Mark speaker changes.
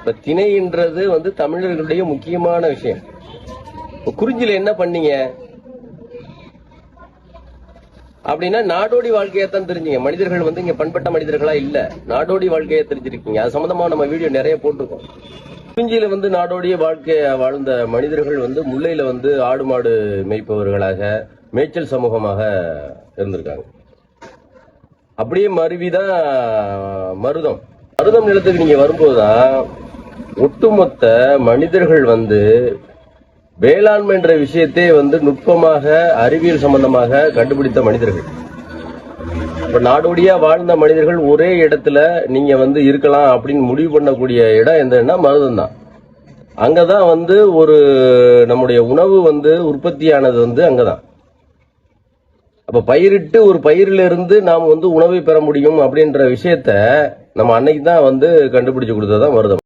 Speaker 1: இப்ப திணைன்றது தமிழர்களுடைய முக்கியமான விஷயம். குறிஞ்சில என்ன பண்ணீங்க அப்படின்னா நாடோடி வாழ்க்கையத்தான் தெரிஞ்சீங்க. மனிதர்கள் இங்க பண்பட்ட மனிதர்களா இல்ல, நாடோடி வாழ்க்கையை தெரிஞ்சிருக்கீங்க. அது சம்பந்தமா நம்ம வீடியோ நிறைய போட்டிருக்கோம். குறிஞ்சியில நாடோடிய வாழ்க்கைய வாழ்ந்த மனிதர்கள் முல்லையில ஆடு மாடு மேய்ப்பவர்களாக மேய்ச்சல் சமூகமாக இருந்திருக்காங்க. அப்படியே மருவிதான் மருதம் நிலத்துக்கு நீங்க வரும்போதுதான் ஒட்டுமொத்த மனிதர்கள் வேளாண்மை என்ற விஷயத்தை நுட்பமாக அறிவியல் சம்பந்தமாக கண்டுபிடித்த மனிதர்கள். இப்ப நாடோடியா வாழ்ந்த மனிதர்கள் ஒரே இடத்துல நீங்க இருக்கலாம் அப்படின்னு முடிவு பண்ணக்கூடிய இடம் எந்தன்னா மருதம் தான். அங்கதான் ஒரு நம்முடைய உணவு உற்பத்தியானது அங்கதான். அப்ப பயிரிட்டு ஒரு பயிரிலிருந்து நாம் உணவை பெற முடியும் அப்படின்ற விஷயத்த நம்ம அன்னைக்கு தான் கண்டுபிடிச்சு கொடுத்ததான் மருதம்.